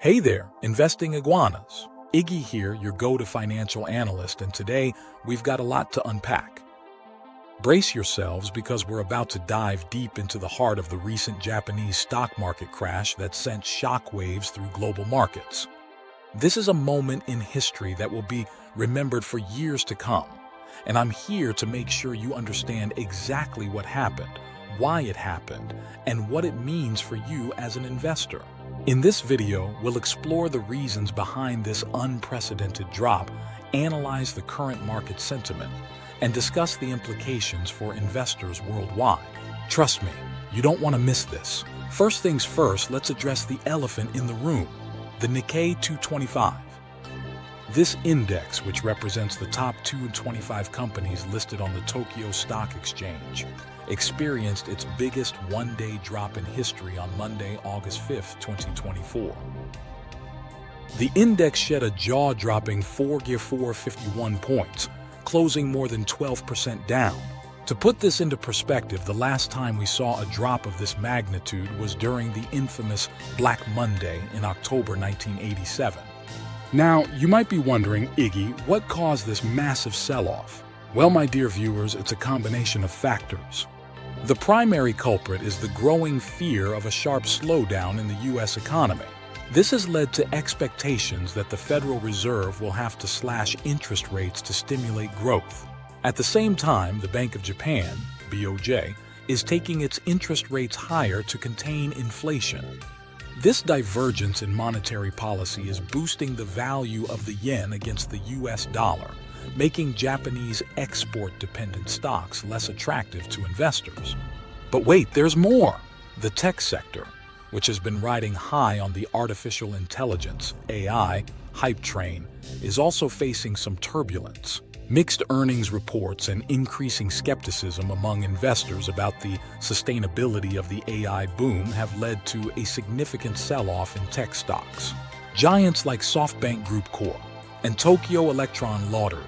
Hey there, Investing Iguanas. Iggy here, your go-to financial analyst, and today we've got a lot to unpack. Brace yourselves because we're about to dive deep into the heart of the recent Japanese stock market crash that sent shockwaves through global markets. This is a moment in history that will be remembered for years to come, and I'm here to make sure you understand exactly what happened, why it happened, and what it means for you as an investor. In this video, we'll explore the reasons behind this unprecedented drop, analyze the current market sentiment, and discuss the implications for investors worldwide. Trust me, you don't want to miss this. First things first, let's address the elephant in the room, the Nikkei 225. This index, which represents the top 225 companies listed on the Tokyo Stock Exchange, experienced its biggest one-day drop in history on Monday, August 5, 2024. The index shed a jaw-dropping 451 points, closing more than 12% down. To put this into perspective, the last time we saw a drop of this magnitude was during the infamous Black Monday in October 1987. Now, you might be wondering, Iggy, what caused this massive sell-off? Well, my dear viewers, it's a combination of factors. The primary culprit is the growing fear of a sharp slowdown in the U.S. economy. This has led to expectations that the Federal Reserve will have to slash interest rates to stimulate growth. At the same time, the Bank of Japan, BOJ, is taking its interest rates higher to contain inflation. This divergence in monetary policy is boosting the value of the yen against the U.S. dollar, making Japanese export-dependent stocks less attractive to investors. But wait, there's more! The tech sector, which has been riding high on the artificial intelligence, AI, hype train, is also facing some turbulence. Mixed earnings reports and increasing skepticism among investors about the sustainability of the AI boom have led to a significant sell-off in tech stocks. Giants like SoftBank Group Corp. and Tokyo Electron Lautard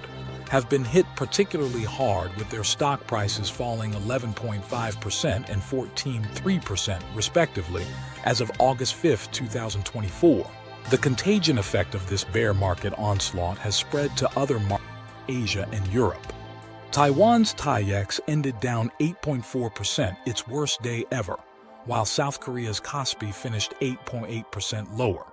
have been hit particularly hard, with their stock prices falling 11.5% and 14.3% respectively as of August 5, 2024. The contagion effect of this bear market onslaught has spread to other markets in Asia and Europe. Taiwan's TAIEX ended down 8.4%, its worst day ever, while South Korea's Kospi finished 8.8% lower.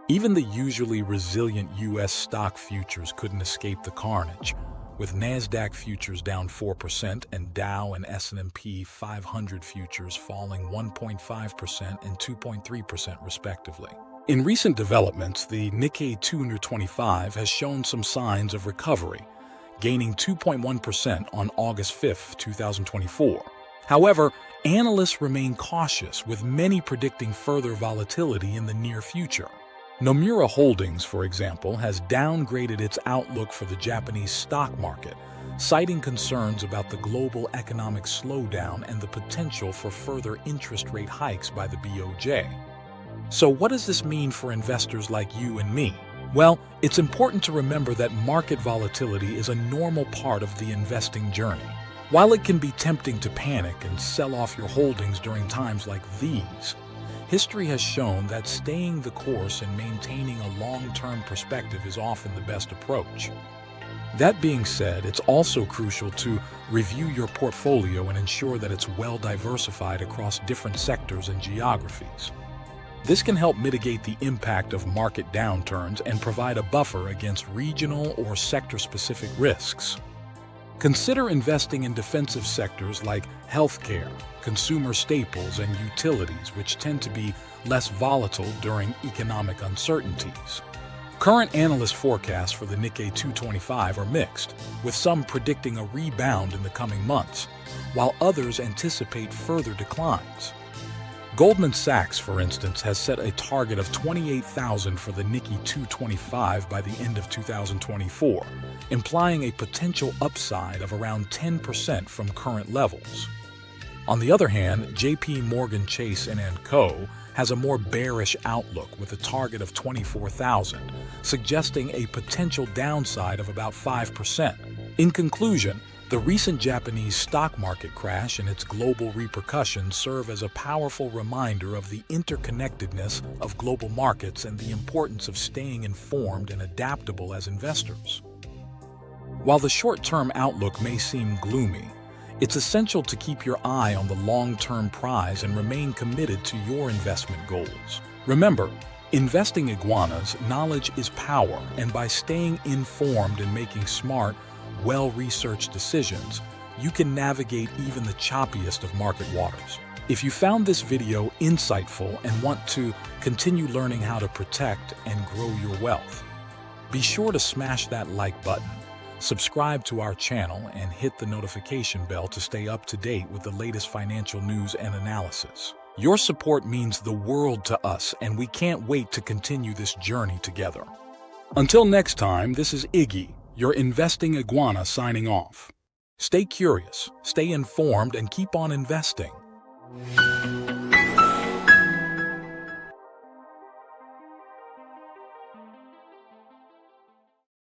Even the usually resilient U.S. stock futures couldn't escape the carnage, with NASDAQ futures down 4% and Dow and S&P 500 futures falling 1.5% and 2.3% respectively. In recent developments, the Nikkei 225 has shown some signs of recovery, gaining 2.1% on August 5, 2024. However, analysts remain cautious, with many predicting further volatility in the near future. Nomura Holdings, for example, has downgraded its outlook for the Japanese stock market, citing concerns about the global economic slowdown and the potential for further interest rate hikes by the BOJ. So what does this mean for investors like you and me? Well, it's important to remember that market volatility is a normal part of the investing journey. While it can be tempting to panic and sell off your holdings during times like these, history has shown that staying the course and maintaining a long-term perspective is often the best approach. That being said, it's also crucial to review your portfolio and ensure that it's well diversified across different sectors and geographies. This can help mitigate the impact of market downturns and provide a buffer against regional or sector-specific risks. Consider investing in defensive sectors like healthcare, consumer staples, and utilities, which tend to be less volatile during economic uncertainties. Current analyst forecasts for the Nikkei 225 are mixed, with some predicting a rebound in the coming months, while others anticipate further declines. Goldman Sachs, for instance, has set a target of 28,000 for the Nikkei 225 by the end of 2024, implying a potential upside of around 10% from current levels. On the other hand, JP Morgan Chase & Co. has a more bearish outlook with a target of 24,000, suggesting a potential downside of about 5%. In conclusion, The recent Japanese stock market crash and its global repercussions serve as a powerful reminder of the interconnectedness of global markets and the importance of staying informed and adaptable as investors. While the short-term outlook may seem gloomy, it's essential to keep your eye on the long-term prize and remain committed to your investment goals. Remember, Investing Iguana's knowledge is power, and by staying informed and making smart, well-researched decisions, you can navigate even the choppiest of market waters. If you found this video insightful and want to continue learning how to protect and grow your wealth, be sure to smash that like button, subscribe to our channel, and hit the notification bell to stay up to date with the latest financial news and analysis. Your support means the world to us, and we can't wait to continue this journey together. Until next time, this is Iggy, your Investing Iguana, signing off. Stay curious, stay informed, and keep on investing.